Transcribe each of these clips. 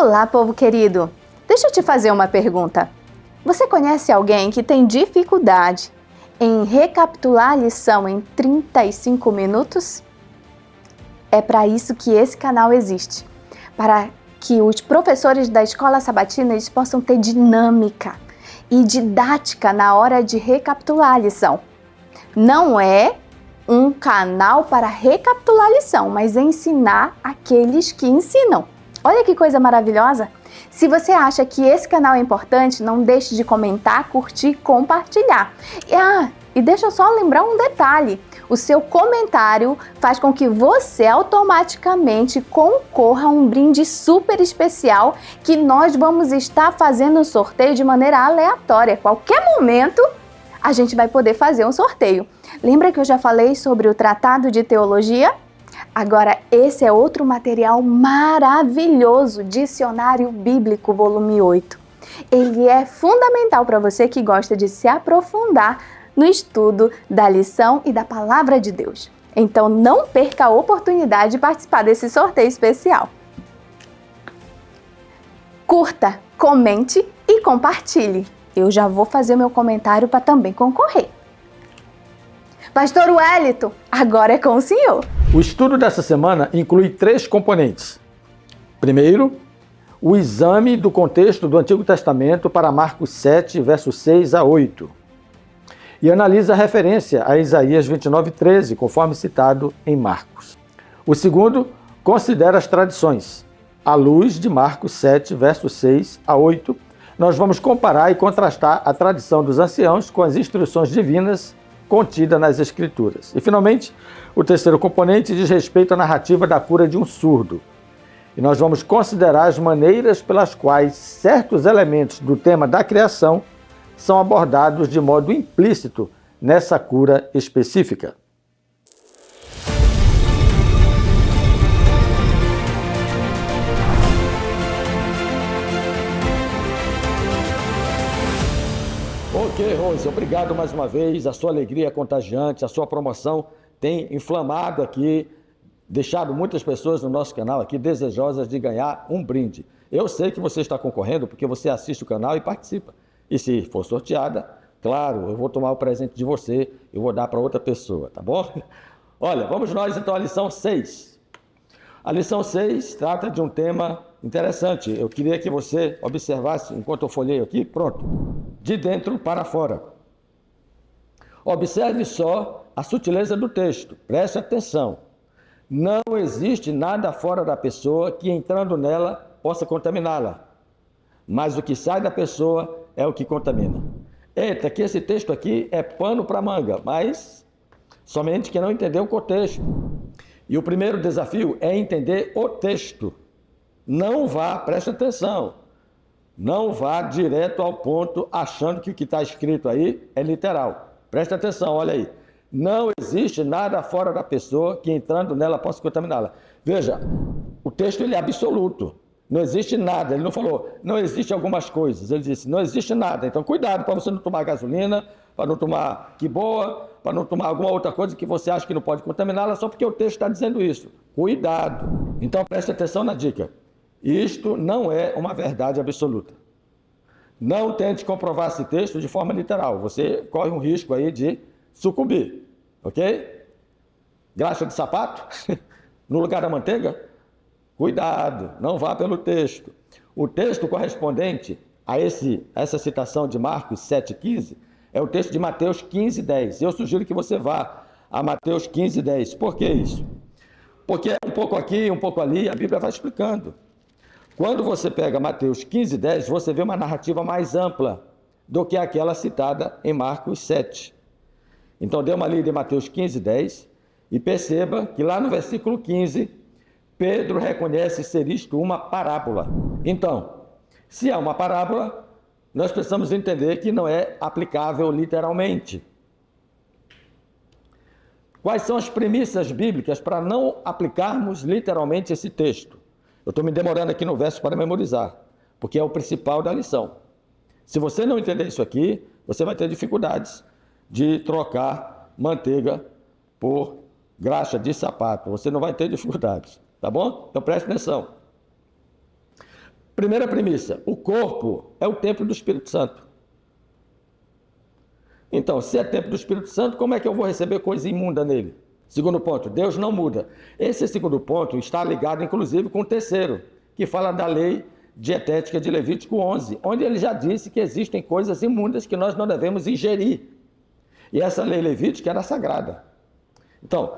Olá, povo querido! Deixa eu te fazer uma pergunta. Você conhece alguém que tem dificuldade em recapitular a lição em 35 minutos? É para isso que esse canal existe, para que os professores da Escola Sabatina eles possam ter dinâmica e didática na hora de recapitular a lição. Não é um canal para recapitular a lição, mas ensinar aqueles que ensinam. Olha que coisa maravilhosa! Se você acha que esse canal é importante, não deixe de comentar, curtir, compartilhar. E deixa eu só lembrar um detalhe. O seu comentário faz com que você automaticamente concorra a um brinde super especial que nós vamos estar fazendo um sorteio de maneira aleatória. Qualquer momento a gente vai poder fazer um sorteio. Lembra que eu já falei sobre o Tratado de Teologia? Agora, esse é outro material maravilhoso, Dicionário Bíblico, volume 8. Ele é fundamental para você que gosta de se aprofundar no estudo da lição e da Palavra de Deus. Então, não perca a oportunidade de participar desse sorteio especial. Curta, comente e compartilhe. Eu já vou fazer meu comentário para também concorrer. Pastor Wellington, agora é com o senhor. O estudo dessa semana inclui 3 componentes. Primeiro, o exame do contexto do Antigo Testamento para Marcos 7, versos 6 a 8. E analisa a referência a Isaías 29:13, conforme citado em Marcos. O segundo, considera as tradições. À luz de Marcos 7, versos 6 a 8, nós vamos comparar e contrastar a tradição dos anciãos com as instruções divinas contida nas Escrituras. E, finalmente, o terceiro componente diz respeito à narrativa da cura de um surdo. E nós vamos considerar as maneiras pelas quais certos elementos do tema da criação são abordados de modo implícito nessa cura específica. Ok, Rose, obrigado mais uma vez. A sua alegria é contagiante, a sua promoção tem inflamado aqui, deixado muitas pessoas no nosso canal aqui desejosas de ganhar um brinde. Eu sei que você está concorrendo porque você assiste o canal e participa. E se for sorteada, claro, eu vou tomar o presente de você e vou dar para outra pessoa, tá bom? Olha, vamos nós então à lição 6. A lição 6 trata de um tema interessante. Eu queria que você observasse, enquanto eu folheio aqui, pronto, de dentro para fora. Observe só a sutileza do texto, preste atenção. Não existe nada fora da pessoa que, entrando nela, possa contaminá-la. Mas o que sai da pessoa é o que contamina. Eita, que esse texto aqui é pano para manga, mas somente quem não entendeu o contexto. E o primeiro desafio é entender o texto. Não vá, preste atenção, não vá direto ao ponto achando que o que está escrito aí é literal. Preste atenção, olha aí. Não existe nada fora da pessoa que, entrando nela, possa contaminá-la. Veja, o texto ele é absoluto. Não existe nada. Ele não falou, não existe algumas coisas. Ele disse, não existe nada. Então, cuidado para você não tomar gasolina, para não tomar que boa, para não tomar alguma outra coisa que você acha que não pode contaminá-la, só porque o texto está dizendo isso. Cuidado. Então, preste atenção na dica. Isto não é uma verdade absoluta. Não tente comprovar esse texto de forma literal. Você corre um risco aí de sucumbir, ok? Graxa de sapato no lugar da manteiga? Cuidado, não vá pelo texto. O texto correspondente a essa citação de Marcos 7,15 é o texto de Mateus 15,10. Eu sugiro que você vá a Mateus 15,10. Por que isso? Porque um pouco aqui, um pouco ali, a Bíblia vai explicando. Quando você pega Mateus 15,10, você vê uma narrativa mais ampla do que aquela citada em Marcos 7. Então, dê uma lida em Mateus 15,10 e perceba que lá no versículo 15, Pedro reconhece ser isto uma parábola. Então, se é uma parábola, nós precisamos entender que não é aplicável literalmente. Quais são as premissas bíblicas para não aplicarmos literalmente esse texto? Eu estou me demorando aqui no verso para memorizar, porque é o principal da lição. Se você não entender isso aqui, você vai ter dificuldades de trocar manteiga por graxa de sapato. Você não vai ter dificuldades, tá bom? Então preste atenção. Primeira premissa, o corpo é o templo do Espírito Santo. Então, se é templo do Espírito Santo, como é que eu vou receber coisa imunda nele? Segundo ponto, Deus não muda. Esse segundo ponto está ligado, inclusive, com o terceiro, que fala da lei dietética de Levítico 11, onde ele já disse que existem coisas imundas que nós não devemos ingerir. E essa lei levítica era sagrada. Então,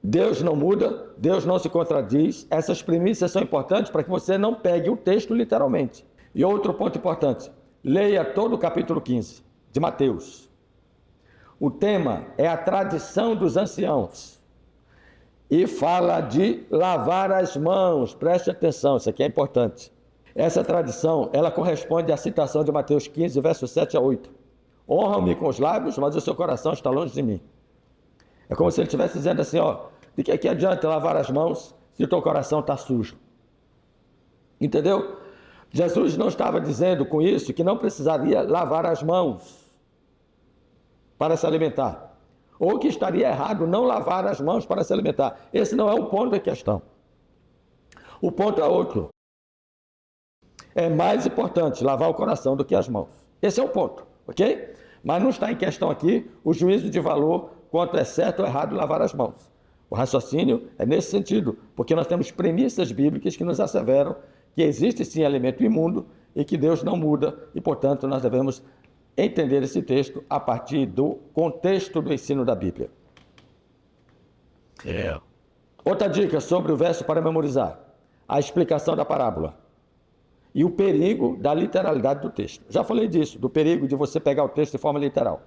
Deus não muda, Deus não se contradiz. Essas premissas são importantes para que você não pegue o texto literalmente. E outro ponto importante, leia todo o capítulo 15 de Mateus. O tema é a tradição dos anciãos. E fala de lavar as mãos. Preste atenção, isso aqui é importante. Essa tradição, ela corresponde à citação de Mateus 15, versos 7 a 8. Honra-me com os lábios, mas o seu coração está longe de mim. É como se ele estivesse dizendo assim, ó, de que adianta lavar as mãos se o teu coração está sujo? Entendeu? Jesus não estava dizendo com isso que não precisaria lavar as mãos para se alimentar, ou que estaria errado não lavar as mãos para se alimentar. Esse não é o ponto da questão. O ponto é outro. É mais importante lavar o coração do que as mãos. Esse é o ponto, ok? Mas não está em questão aqui o juízo de valor quanto é certo ou errado lavar as mãos. O raciocínio é nesse sentido, porque nós temos premissas bíblicas que nos asseveram que existe sim alimento imundo e que Deus não muda e, portanto, nós devemos entender esse texto a partir do contexto do ensino da Bíblia. Outra dica sobre o verso para memorizar: a explicação da parábola e o perigo da literalidade do texto. Já falei disso, do perigo de você pegar o texto de forma literal.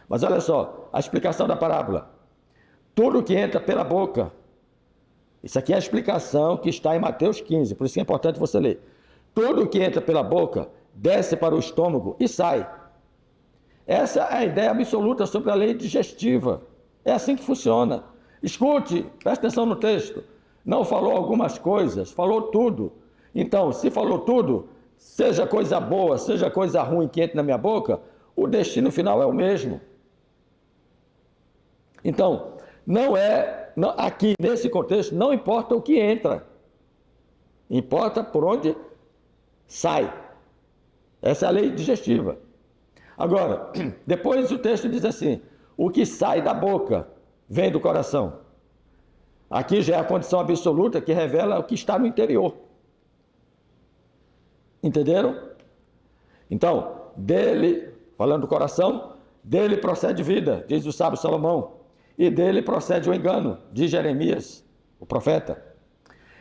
Mas olha só, a explicação da parábola. Tudo que entra pela boca. Isso aqui é a explicação que está em Mateus 15, por isso é importante você ler. Tudo que entra pela boca desce para o estômago e sai. Essa é a ideia absoluta sobre a lei digestiva. É assim que funciona. Escute, preste atenção no texto. Não falou algumas coisas, falou tudo. Então, se falou tudo, seja coisa boa, seja coisa ruim que entre na minha boca, o destino final é o mesmo. Então, aqui nesse contexto, não importa o que entra. Importa por onde sai. Essa é a lei digestiva. Agora, depois o texto diz assim, o que sai da boca vem do coração. Aqui já é a condição absoluta que revela o que está no interior. Entenderam? Então, dele, falando do coração, dele procede vida, diz o sábio Salomão, e dele procede o engano, diz Jeremias, o profeta.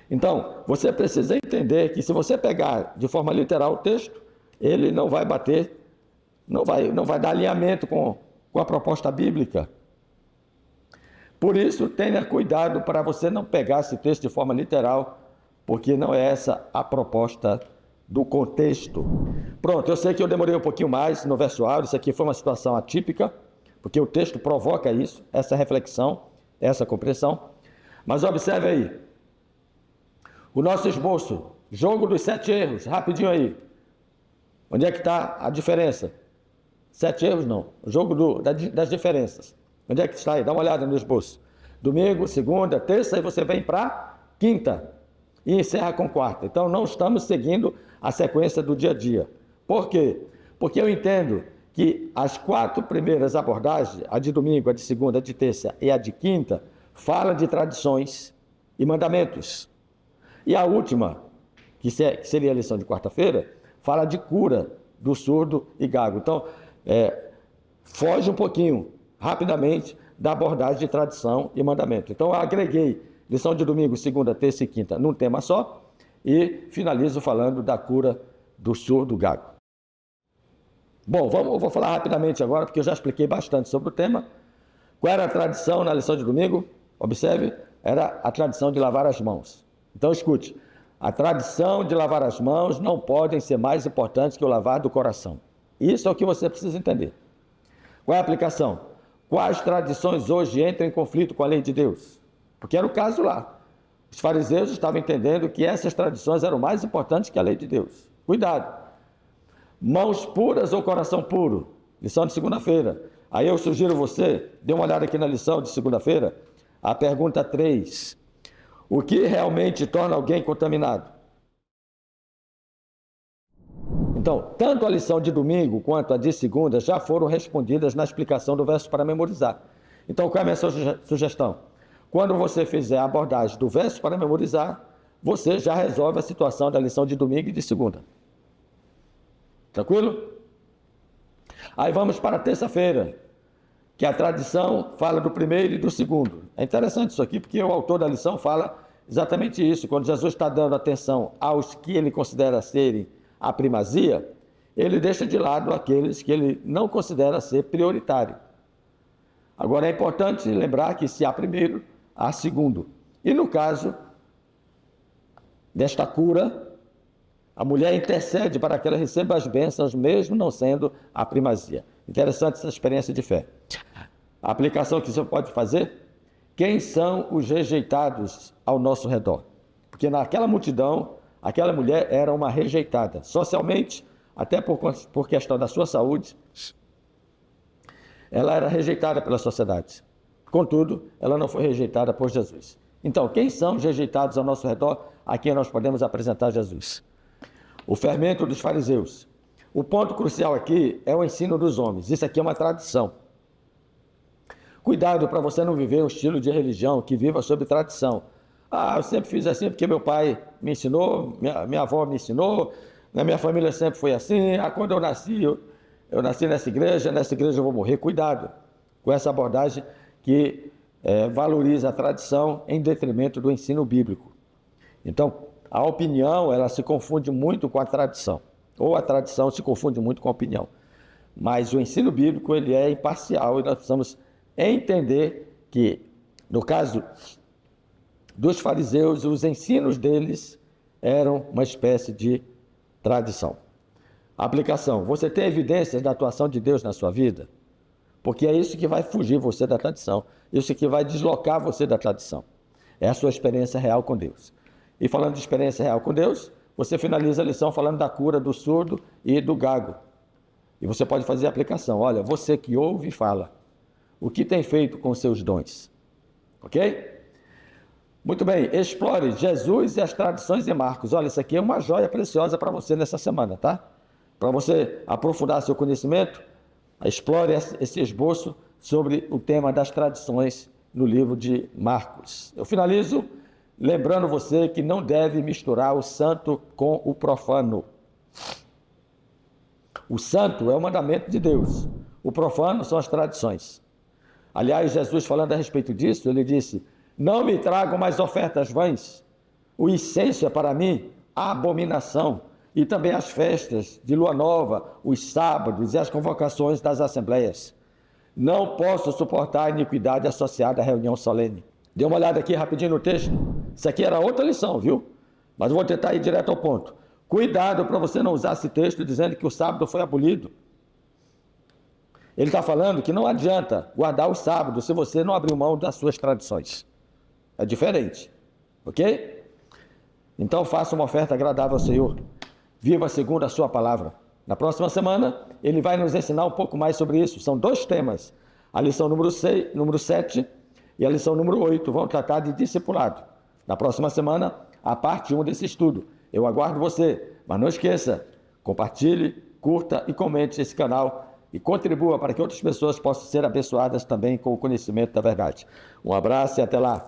Então, você precisa entender que se você pegar de forma literal o texto, ele não vai bater, não vai dar alinhamento com a proposta bíblica. Por isso, tenha cuidado para você não pegar esse texto de forma literal, porque não é essa a proposta do contexto. Pronto, eu sei que eu demorei um pouquinho mais no verso áureo, isso aqui foi uma situação atípica, porque o texto provoca isso, essa reflexão, essa compreensão. Mas observe aí, o nosso esboço, jogo dos 7 erros, rapidinho aí. Onde é que está a diferença? 7 erros não, o jogo das diferenças. Onde é que está aí? Dá uma olhada no esboço. Domingo, segunda, terça, e você vem para quinta e encerra com quarta. Então não estamos seguindo a sequência do dia a dia. Por quê? Porque eu entendo que as 4 primeiras abordagens, a de domingo, a de segunda, a de terça e a de quinta, falam de tradições e mandamentos. E a última, que seria a lição de quarta-feira, fala de cura do surdo e gago. Então, foge um pouquinho, rapidamente, da abordagem de tradição e mandamento. Então, eu agreguei lição de domingo, segunda, terça e quinta num tema só e finalizo falando da cura do surdo gago. Bom, eu vou falar rapidamente agora, porque eu já expliquei bastante sobre o tema. Qual era a tradição na lição de domingo? Observe, era a tradição de lavar as mãos. Então, escute, a tradição de lavar as mãos não podem ser mais importantes que o lavar do coração. Isso é o que você precisa entender. Qual é a aplicação? Quais tradições hoje entram em conflito com a lei de Deus? Porque era o caso lá. Os fariseus estavam entendendo que essas tradições eram mais importantes que a lei de Deus. Cuidado. Mãos puras ou coração puro? Lição de segunda-feira. Aí eu sugiro você, dê uma olhada aqui na lição de segunda-feira, a pergunta 3. O que realmente torna alguém contaminado? Então, tanto a lição de domingo quanto a de segunda já foram respondidas na explicação do verso para memorizar. Então, qual é a minha sugestão? Quando você fizer a abordagem do verso para memorizar, você já resolve a situação da lição de domingo e de segunda. Tranquilo? Aí vamos para a terça-feira, que a tradição fala do primeiro e do segundo. É interessante isso aqui, porque o autor da lição fala exatamente isso. Quando Jesus está dando atenção aos que ele considera serem a primazia, ele deixa de lado aqueles que ele não considera ser prioritário. Agora, é importante lembrar que se há primeiro, há segundo. E no caso desta cura, a mulher intercede para que ela receba as bênçãos, mesmo não sendo a primazia. Interessante essa experiência de fé. A aplicação que você pode fazer: quem são os rejeitados ao nosso redor? Porque naquela multidão, aquela mulher era uma rejeitada, socialmente, até por questão da sua saúde, ela era rejeitada pela sociedade. Contudo, ela não foi rejeitada por Jesus. Então, quem são os rejeitados ao nosso redor, a quem nós podemos apresentar Jesus? O fermento dos fariseus. O ponto crucial aqui é o ensino dos homens. Isso aqui é uma tradição. Cuidado para você não viver um estilo de religião que viva sob tradição. Ah, eu sempre fiz assim porque meu pai me ensinou, minha avó me ensinou, na minha família sempre foi assim. Ah, quando eu nasci nessa igreja eu vou morrer. Cuidado com essa abordagem que valoriza a tradição em detrimento do ensino bíblico. Então, a opinião, ela se confunde muito com a tradição, ou a tradição se confunde muito com a opinião. Mas o ensino bíblico, ele é imparcial e nós precisamos entender que, no caso dos fariseus, os ensinos deles eram uma espécie de tradição. Aplicação: você tem evidências da atuação de Deus na sua vida? Porque é isso que vai fugir você da tradição, isso que vai deslocar você da tradição. É a sua experiência real com Deus. E falando de experiência real com Deus, você finaliza a lição falando da cura do surdo e do gago. E você pode fazer a aplicação. Olha, você que ouve e fala, o que tem feito com os seus dons? Ok? Muito bem, explore Jesus e as tradições de Marcos. Olha, isso aqui é uma joia preciosa para você nessa semana, tá? Para você aprofundar seu conhecimento, explore esse esboço sobre o tema das tradições no livro de Marcos. Eu finalizo lembrando você que não deve misturar o santo com o profano. O santo é o mandamento de Deus, o profano são as tradições. Aliás, Jesus, falando a respeito disso, ele disse: não me tragam mais ofertas vãs, o incenso é para mim a abominação, e também as festas de lua nova, os sábados e as convocações das assembleias. Não posso suportar a iniquidade associada à reunião solene. Dê uma olhada aqui rapidinho no texto. Isso aqui era outra lição, viu? Mas eu vou tentar ir direto ao ponto. Cuidado para você não usar esse texto dizendo que o sábado foi abolido. Ele está falando que não adianta guardar o sábado se você não abrir mão das suas tradições. É diferente, ok? Então faça uma oferta agradável ao Senhor. Viva segundo a sua palavra. Na próxima semana, ele vai nos ensinar um pouco mais sobre isso. São 2 temas. A lição número 7 e a lição número 8 vão tratar de discipulado. Na próxima semana, a parte 1 desse estudo. Eu aguardo você, mas não esqueça, compartilhe, curta e comente esse canal e contribua para que outras pessoas possam ser abençoadas também com o conhecimento da verdade. Um abraço e até lá.